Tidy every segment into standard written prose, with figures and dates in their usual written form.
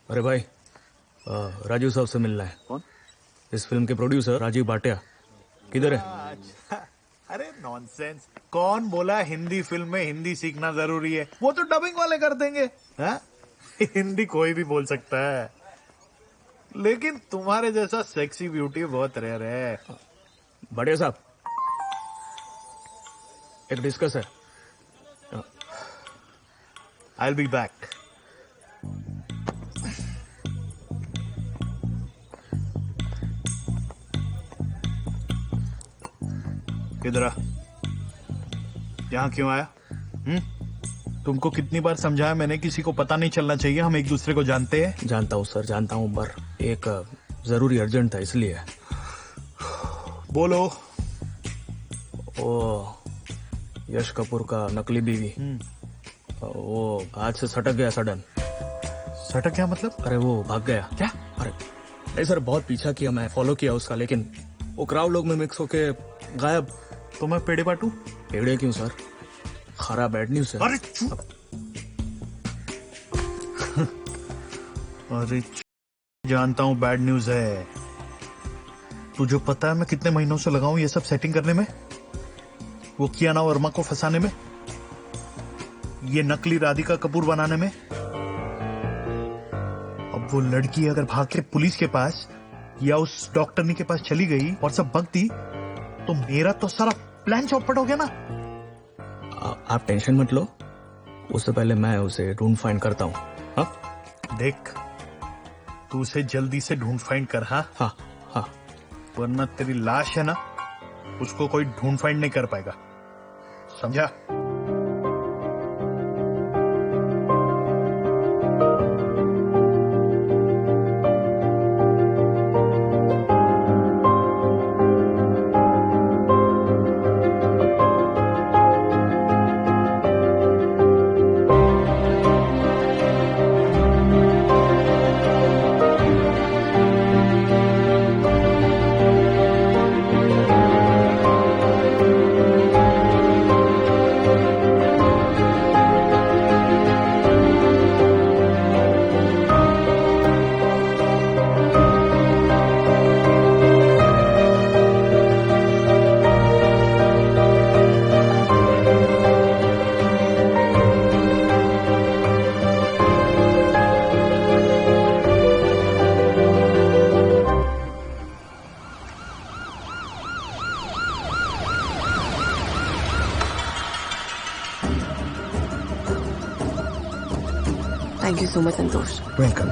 अरे भाई, राजीव साहब से मिलना है। कौन? इस फिल्म के प्रोड्यूसर राजीव भाटिया। किधर है? अच्छा, अरे नॉनसेंस। कौन बोला हिंदी फिल्म में हिंदी सीखना जरूरी है? वो तो डबिंग वाले कर देंगे। हाँ? हिंदी कोई भी बोल सकता है, लेकिन तुम्हारे जैसा सेक्सी ब्यूटी बहुत रेयर है। भाटिया साहब, एक डिस्कस है। I will be back. किधर आ? यहाँ क्यों आया? तुमको कितनी बार समझाया मैंने, किसी को पता नहीं चलना चाहिए, हम एक दूसरे को जानते हैं। जानता हूँ सर, जानता हूँ, पर एक जरूरी अर्जेंट था इसलिए। बोलो। वो यश कपूर का नकली बीवी, वो हाथ से सटक गया सडन। सटक क्या मतलब? अरे वो भाग गया। क्या? अरे नहीं सर, बहुत पीछा किया, मैं फॉलो किया उसका, लेकिन वो क्राउड लोग में मिक्स होके गायब। तो मैं पेड़े बांटू? पेड़े क्यों सर? खरा बैड न्यूज है। अरे चुप। अरे जानता हूँ बैड न्यूज है। तुझे पता है मैं कितने महीनों से लगा हूं ये सब सेटिंग करने में, वो कियाना वर्मा को फंसाने में, ये नकली राधिका कपूर बनाने में। अब वो लड़की अगर भाग के पुलिस के पास या उस डॉक्टरनी के पास चली गई और सब बक दी, तो मेरा तो सारा प्लान चौपट हो गया ना। आप टेंशन मत लो, उससे पहले मैं उसे ढूंढ फाइंड करता हूँ। हाँ देख, तू उसे जल्दी से ढूंढ फाइंड कर। हाँ हाँ हाँ। वरना तेरी लाश है ना, उसको कोई ढूंढ फाइंड नहीं कर पाएगा, समझा? Thank you so much, Santosh. Welcome.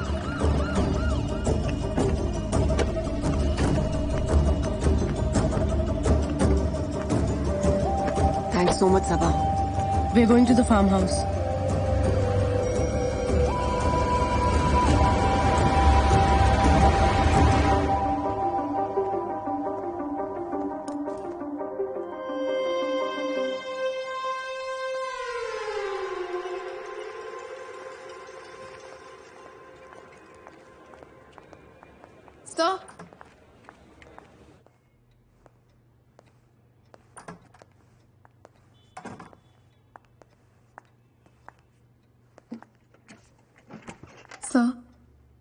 Thanks so much, Sabha. We're going to the farmhouse. Sir? Sir,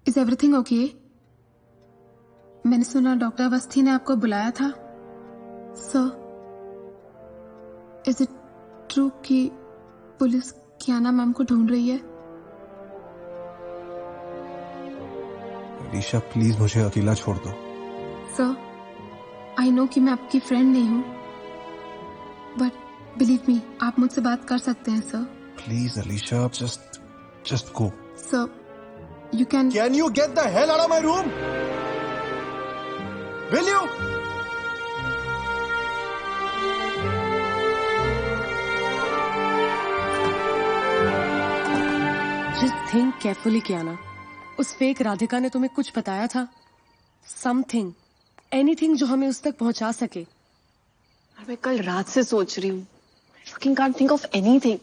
is everything okay? मैंने सुना डॉक्टर अवस्थी ने आपको बुलाया था। सर, इज इट ट्रू कि पुलिस कियाना मैम को ढूंढ रही है? अलीशा प्लीज मुझे अकेला छोड़ दो। सर, आई नो कि मैं आपकी फ्रेंड नहीं हूँ, बट बिलीव मी, आप मुझसे बात कर सकते हैं sir. Please Alisha, just go. Sir, you can you get the hell out of my room? Will you? Just think carefully, Kiana. उस फेक राधिका ने तुम्हें कुछ बताया था? Something, anything जो हमें उस तक पहुंचा सके। मैं कल रात से सोच रही हूँ। Fucking can't think of anything.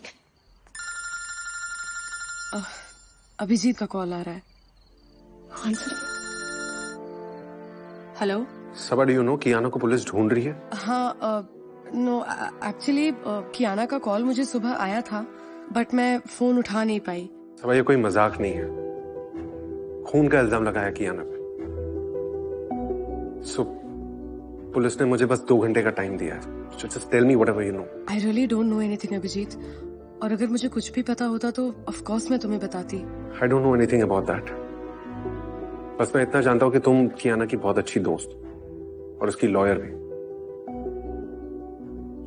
Abhijit का कॉल आ रहा है। Hello Saba, do you know Kiana को पुलिस ढूंढ रही है? हाँ, नो एक्चुअली कियाना का कॉल मुझे सुबह आया था, बट मैं फोन उठा नहीं पाई। सबा, ये कोई मजाक नहीं है। खून का इल्जाम लगाया कियाना पे। सो पुलिस ने मुझे बस 2 घंटे का टाइम दिया है। Just tell me whatever you know. I really don't know anything Abhijeet, और अगर मुझे कुछ भी पता होता तो ऑफ कोर्स मैं तुम्हें बताती। I don't know anything about that. बस मैं इतना जानता हूँ कि तुम कियाना की बहुत अच्छी दोस्त और उसकी लॉयर भी।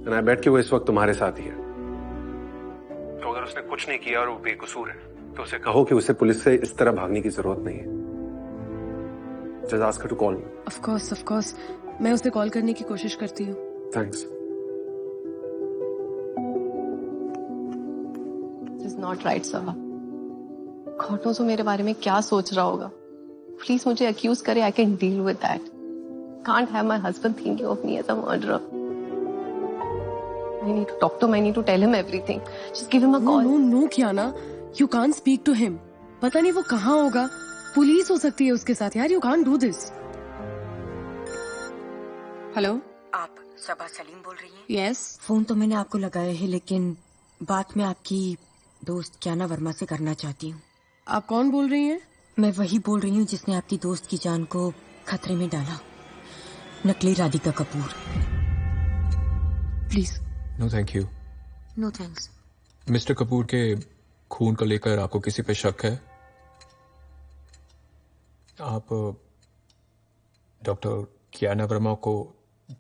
एंड आई बेट कि वो इस वक्त तुम्हारे साथ ही है। तो अगर उसने कुछ नहीं किया और वो बेकसूर है तो उसे कहो कि उसे पुलिस से इस तरह भागने की जरूरत नहीं है। Just ask her to call me. Of course मैं उसे कॉल करने की कोशिश करती हूँ। Thanks. Is not right sir. God knows वो मेरे बारे में क्या सोच रहा होगा। प्लीज मुझे अक्यूज करे, I can deal with that. Can't have my husband thinking of me as a murderer. I need to talk to him, I need to tell him everything. Just give him a call. No Kiana, you can't speak to him. पता नहीं वो कहाँ होगा, police हो सकती है उसके साथ। यार you can't do this. Hello, आप सबा सलीम बोल रही हैं? यस। फोन तो मैंने आपको लगाया है, लेकिन बात मैं आपकी दोस्त कियाना वर्मा से करना चाहती हूँ। आप कौन बोल रही हैं? मैं वही बोल रही हूँ जिसने आपकी दोस्त की जान को खतरे में डाला, नकली Radhika Kapoor. Please. No thank you. No thanks. Mister Kapoor के खून को लेकर आपको किसी पे शक है? आप डॉक्टर कियाना वर्मा को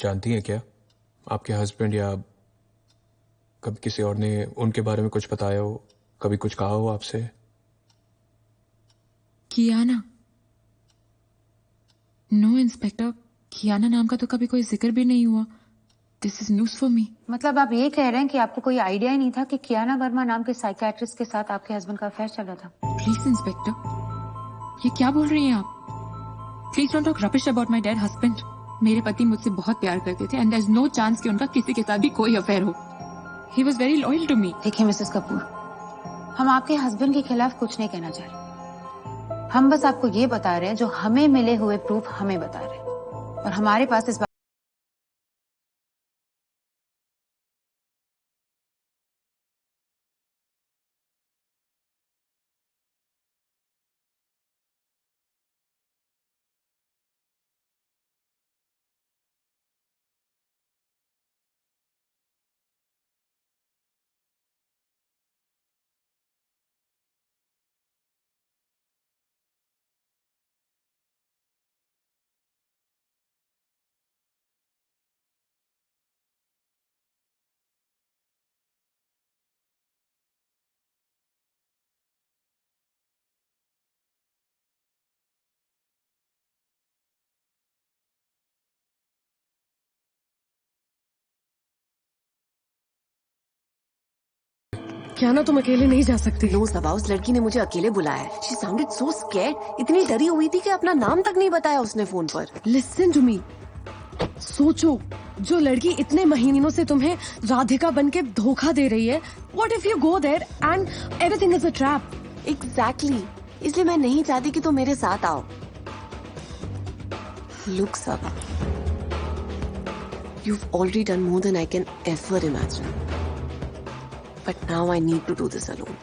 जानती हैं क्या? आपके हस्बैंड या कभी किसी और ने उनके बारे में कुछ बताया हो, कभी कुछ कहा हो आपसे? कियाना? नो इंस्पेक्टर, कियाना नाम का तो कभी कोई जिक्र भी नहीं हुआ। This is news for me. मतलब आप ये कह रहे हैं कि आपको कोई आइडिया ही नहीं था कि कियाना वर्मा नाम के साइकियाट्रिस्ट के साथ आपके हस्बैंड का अफेयर चल रहा था? प्लीज इंस्पेक्टर, ये क्या बोल रही हैं आप? Please don't talk rubbish about my dead husband. मेरे पति मुझसे बहुत प्यार करते थे and there is no chance कि उनका किसी के साथ भी कोई अफेयर हो। He was very loyal to me. देखिए मिसेस कपूर, हम आपके हस्बैंड के खिलाफ कुछ नहीं कहना चाह रहे। हम बस आपको ये बता रहे हैं जो हमें मिले हुए प्रूफ हमें बता रहे हैं, और हमारे पास इस कियाना तुम अकेले नहीं जा सकती। नो सबा, उस लड़की ने मुझे अकेले बुलाया है। She sounded so scared. इतनी डरी हुई थी कि अपना नाम तक नहीं बताया उसने फोन पर। Listen to me. सोचो, जो लड़की इतने महीनों से तुम्हें राधिका बन के धोखा दे रही है, what if you go there and everything is a trap? Exactly, इसलिए मैं नहीं चाहती कि तुम मेरे साथ आओ। Look Saba, you've already done more than I can ever imagine. But now I need to do this alone.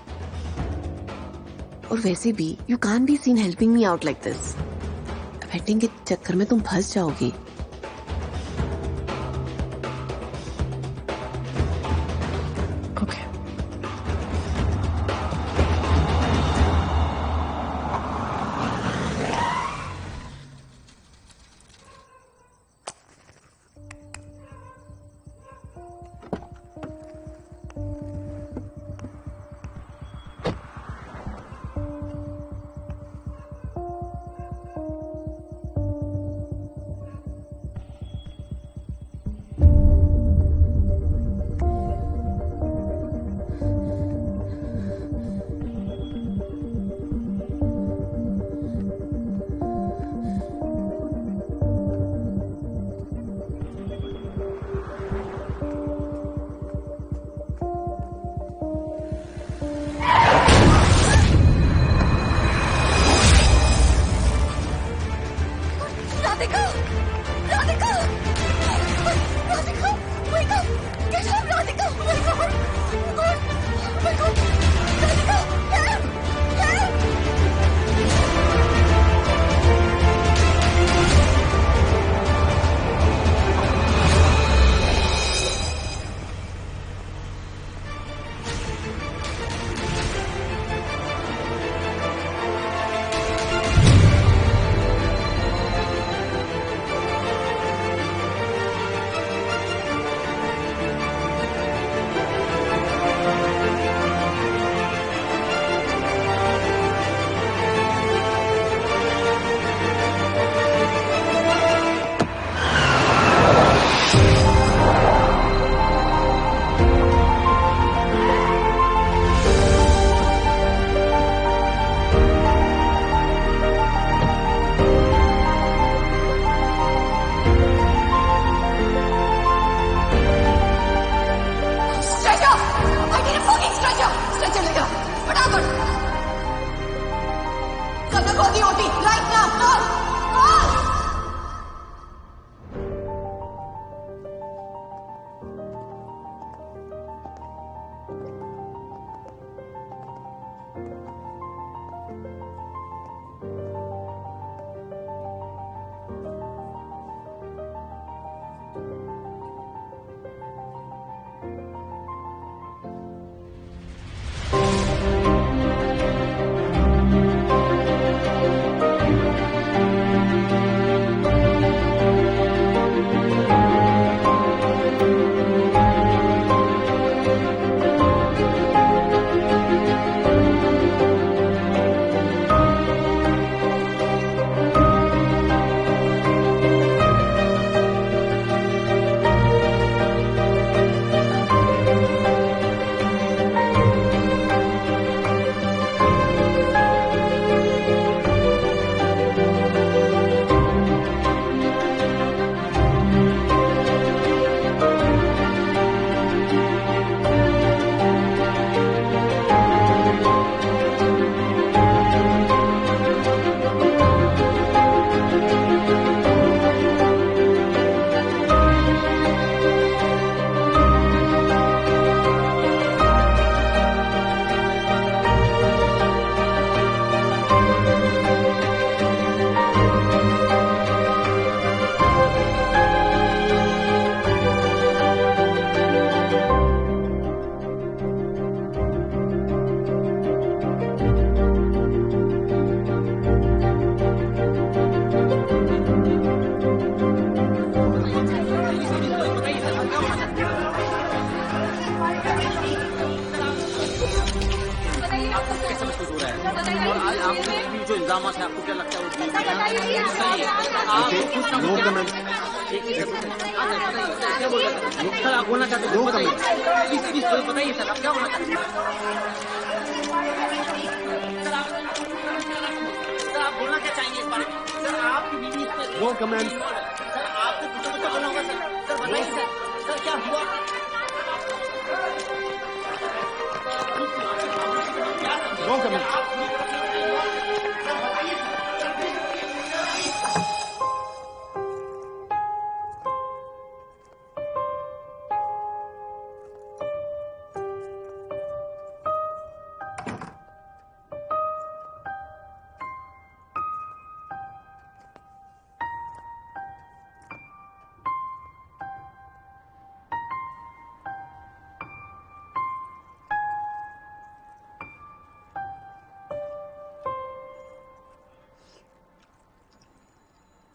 और वैसे भी you can't be seen helping me out like this. Wedding के चक्कर में तुम फंस जाओगी। Okay. दामाद है, आपको क्या लगता है? क्या बोल रहे हैं सर? आप बोलना चाहते हो बताइए, प्लीज बताइए सर, आप क्या बोलना चाहते हैं? सर आप बोलना क्या चाहेंगे इस बारे में? सर आपकी बीवी नो कमेंट। सर आपको कुछ तो बोलना होगा सर। सर बताइए सर क्या हुआ? No comment.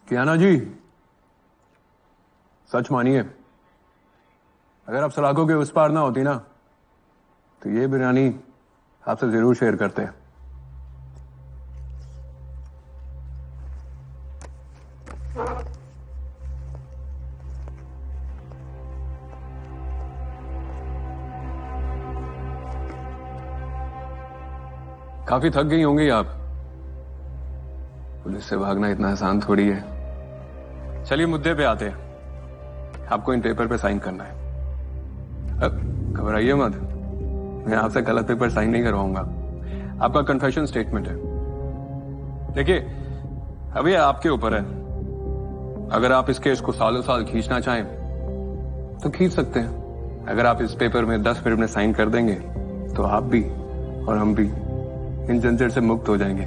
कियाना जी, सच मानिए, अगर आप सलाखों के उस पार ना होती ना तो ये बिरयानी आपसे जरूर शेयर करते। काफी थक गई होंगी आप। पुलिस से भागना इतना आसान थोड़ी है। चलिए मुद्दे पे आते हैं। आपको इन पेपर पे साइन करना है। अब घबराइए मत, मैं आपसे गलत पेपर साइन नहीं करवाऊंगा। आपका कन्फेशन स्टेटमेंट है। देखिए, अब ये आपके ऊपर है। अगर आप इस केस को सालों साल खींचना चाहें तो खींच सकते हैं। अगर आप इस पेपर में 10 मिनट में साइन कर देंगे तो आप भी और हम भी इन झंझट से मुक्त हो जाएंगे।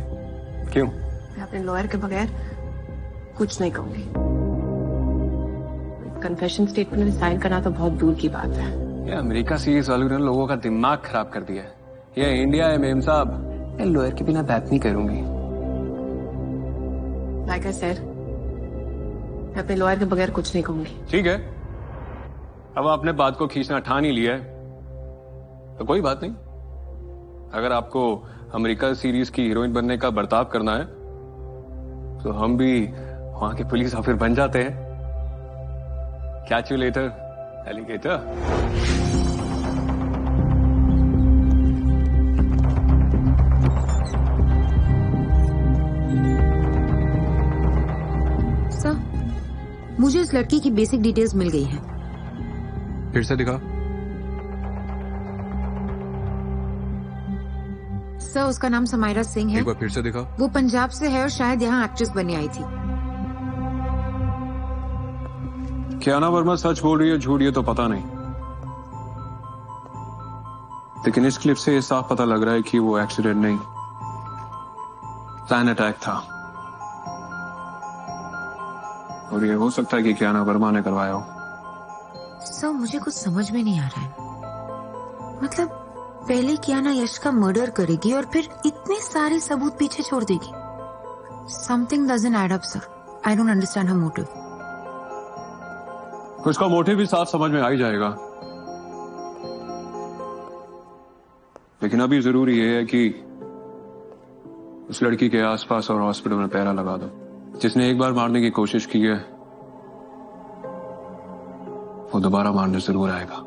क्यों? मैं अपने लॉयर के बगैर कुछ नहीं कहूंगी। कन्फेशन स्टेटमेंट में साइन करना तो बहुत दूर की बात है। ये अमेरिका सीरीज वालों ने लोगों का दिमाग खराब कर दिया है। ये इंडिया है मेम साहब। मैं लॉयर के बिना बात नहीं करूंगी। लाइक आई सेड, मैं अपने लॉयर के बगैर कुछ नहीं कहूंगी। ठीक है, अब आपने बात को खींचना ठान ही लिया है तो कोई बात नहीं। अगर आपको अमेरिका सीरीज की हीरोइन बनने का बर्ताव करना है तो हम भी वहां के पुलिस ऑफिसर बन जाते हैं। Catch you later alligator. Sir, मुझे इस लड़की की बेसिक डिटेल्स मिल गई हैं। फिर से दिखा। सर, उसका नाम समायरा सिंह है। एक बार फिर से दिखा। वो पंजाब से है और शायद यहाँ एक्ट्रेस बनने आई थी। कियाना वर्मा सच बोल रही है झूठ ये तो पता नहीं, लेकिन इस क्लिप से ये साफ पता लग रहा है कि वो एक्सीडेंट नहीं, प्लान अटैक था। और ये हो सकता है कि कियाना वर्मा ने करवाया हो। सर, मुझे कुछ समझ में नहीं आ रहा है। मतलब पहले कियाना यश का मर्डर करेगी और फिर इतने सारे सबूत पीछे छोड़ देगी। Something doesn't add up sir. I don't understand her motive. उसका मोटिव भी साफ समझ में आ ही जाएगा, लेकिन अभी जरूरी ये है कि उस लड़की के आसपास और हॉस्पिटल में पहरा लगा दो। जिसने एक बार मारने की कोशिश की है वो दोबारा मारने जरूर आएगा।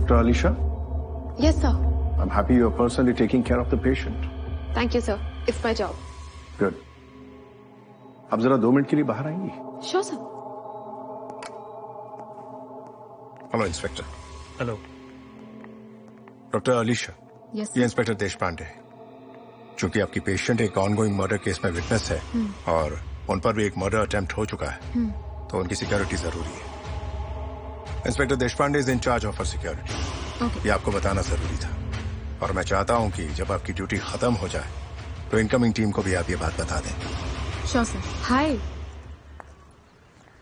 Dr. Alisha? Yes, sir. I'm happy you're personally taking care of the patient. Thank you, sir. It's my job. Good. आप जरा 2 मिनट के लिए बाहर आएंगी? Sure, sir. Hello inspector. Hello. Doctor Alisha, Yes, ये इंस्पेक्टर देश पांडे है। चूंकि आपकी पेशेंट एक ऑनगोइंग मर्डर केस में विटनेस है और उन पर भी एक मर्डर अटेम्प्ट हो चुका है, तो उनकी सिक्योरिटी जरूरी है। Inspector Deshpande is in charge of her security. Okay. ये आपको बताना जरूरी था, और मैं चाहता हूँ कि जब आपकी ड्यूटी खत्म हो जाए तो इनकमिंग टीम को भी आप ये बात बता दें। Sure sir. हाय,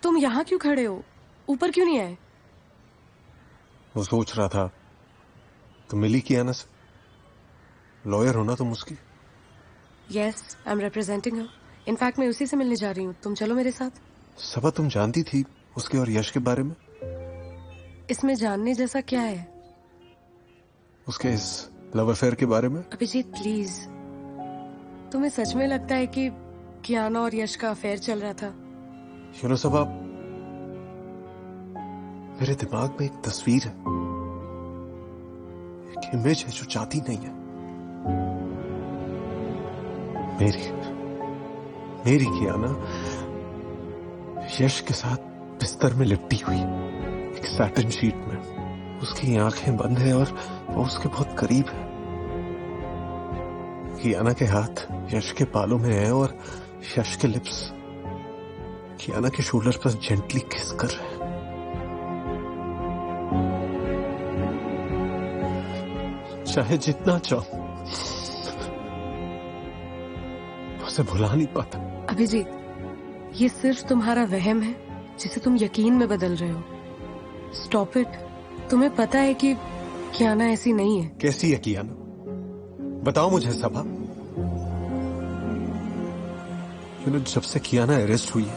तुम यहाँ क्यों खड़े हो? ऊपर क्यों नहीं आए? वो सोच रहा था तुम मिली कियाना से, लॉयर हो ना तुम उसकी? Yes, I am representing her. In fact मैं उसी से मिलने जा रही हूँ, तुम चलो मेरे साथ। सबा तुम जानती थी उसके और यश के बारे में? इसमें जानने जैसा क्या है? उसके इस लव अफेयर के बारे में? अभिजीत प्लीज, तुम्हें सच में लगता है कि कियाना और यश का अफेयर चल रहा था? यू नो सबा, मेरे दिमाग में एक तस्वीर है, एक इमेज है जो जाती नहीं है। मेरी कियाना यश के साथ बिस्तर में लिपटी हुई एक सैटिन शीट में, उसकी आंखें बंद है और वो उसके बहुत करीब है। कियाना के हाथ यश के बालों में है और यश के लिप्स कियाना के शोल्डर पर जेंटली किस कर रहे हैं। चाहे जितना चाहो उसे भुला नहीं पाता। अभिजीत, ये सिर्फ तुम्हारा वहम है जिसे तुम यकीन में बदल रहे हो। Stop it. तुम्हें पता है कि कियाना ऐसी नहीं है। कैसी है कियाना? बताओ मुझे सबा। जब से कियाना अरेस्ट हुई है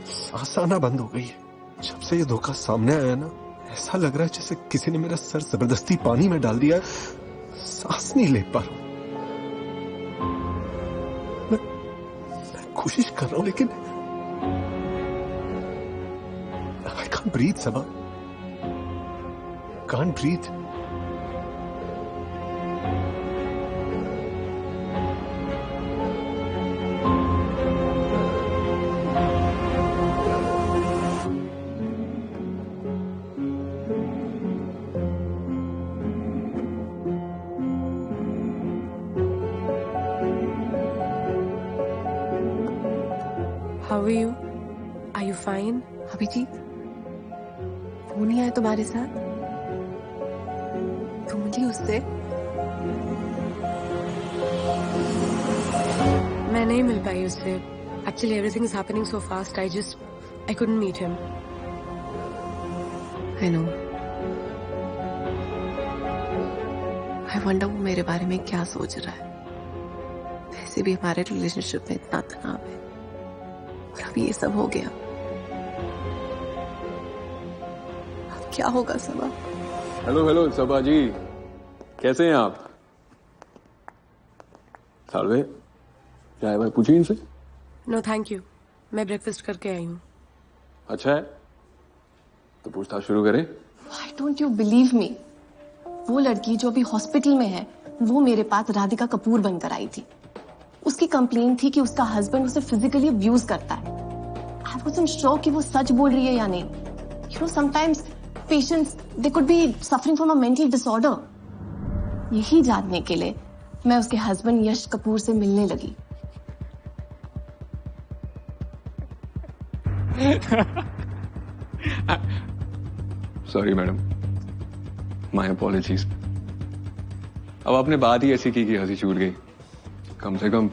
सांस आना बंद हो गई है। जब से ये धोखा सामने आया ना, ऐसा लग रहा है जैसे किसी ने मेरा सर जबरदस्ती पानी में डाल दिया। सांस नहीं ले पा रहा हूं। मैं कोशिश कर रहा हूं लेकिन I can't breathe, Sabha. Can't breathe. How are you? Are you fine? Abhijit, वो नहीं आया तुम्हारे साथ? तुम मिली उससे? मैं नहीं मिल पाई उससे। Actually, everything is happening so fast. I couldn't meet him. I know. I wonder वो मेरे बारे में क्या सोच रहा है। वैसे भी हमारे रिलेशनशिप में इतना तनाव है और अभी ये सब हो गया। अब क्या होगा सबा? हेलो सबा जी, कैसे हैं आप? सालवे, चाय वाय पूछी इनसे? नो थैंक यू, मैं ब्रेकफास्ट करके आई हूँ। अच्छा है, तो पूछताछ शुरू करें। Why don't you believe me? वो लड़की जो अभी हॉस्पिटल में है, वो मेरे पास राधिका कपूर बनकर आई थी। उसकी कंप्लेन थी कि उसका हस्बैंड उसे फिजिकली अब्यूज करता है। I wasn't sure कि वो सच बोल रही है या नहीं। You know, sometimes patients they could be suffering from a mental disorder. यही जानने के लिए मैं उसके हस्बैंड यश कपूर से मिलने लगी। Sorry madam, my apologies. अब आपने बात ही ऐसी की कि हंसी छूट गई। कम से कम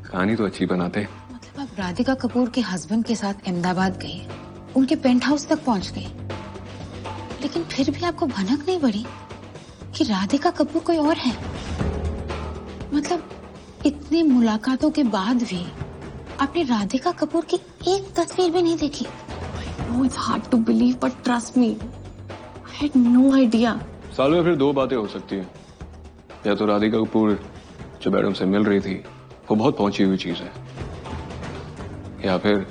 कहानी तो अच्छी बनाते। मतलब आप राधिका कपूर के हस्बैंड के साथ अहमदाबाद गई, उनके पेंट हाउस तक पहुंच गई, लेकिन फिर भी आपको भनक नहीं पड़ी कि राधिका कपूर कोई और है? मतलब इतनी मुलाकातों के बाद भी आपने राधिका कपूर की एक तस्वीर भी नहीं देखी? Oh, it's hard to believe, but trust me, I had no idea. साल में फिर दो बातें हो सकती हैं। या तो राधिका कपूर जो मैडम से मिल रही थी वो बहुत पहुंची हुई चीज है, या फिर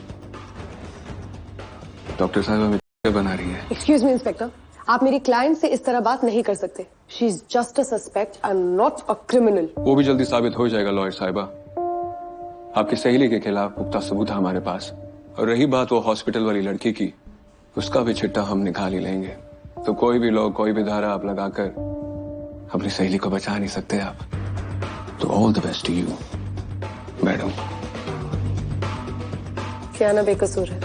डॉक्टर साहब हमें बना रही है। एक्सक्यूज मी इंस्पेक्टर, आप मेरी क्लाइंट से इस तरह बात नहीं कर सकते। She is just a suspect, I am not a criminal. वो भी जल्दी साबित हो जाएगा लॉयर साहिबा। आपकी सहेली के खिलाफ पुख्ता सबूत है हमारे पास, और रही बात वो हॉस्पिटल वाली लड़की की, उसका भी चिट्टा हम निकाल ही लेंगे। तो कोई भी लोग, कोई भी धारा आप लगाकर अपनी सहेली को बचा नहीं सकते आप। तो all the best to you madam. Kiana बेकसूर है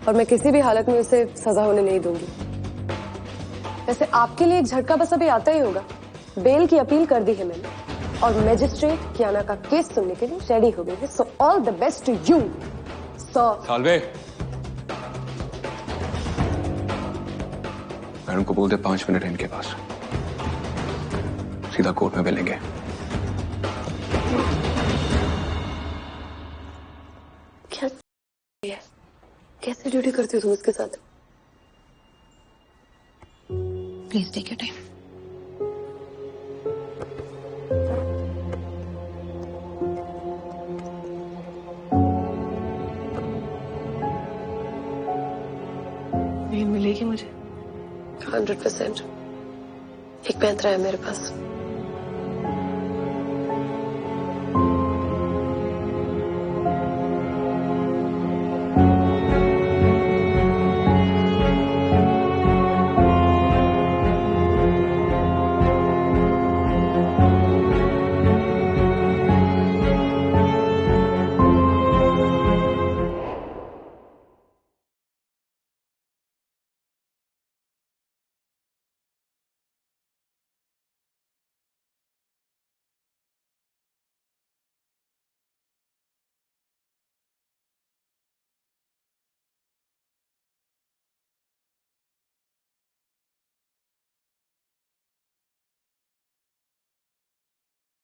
और मैं किसी भी हालत में उसे सजा होने नहीं दूंगी। वैसे आपके लिए एक झटका बस अभी आता ही होगा। बेल की अपील कर दी है मैंने और मैजिस्ट्रेट कियाना का केस सुनने के लिए रेडी हो गई है। So all the best to you sir. Salve, madam को बोल दे 5 मिनट इनके पास, सीधा कोर्ट में मिलेंगे। क्या कैसे ड्यूटी करती हो तुम उसके साथ? Please take your time. नहीं मिलेगी मुझे 100%। एक पैंतरा है मेरे पास।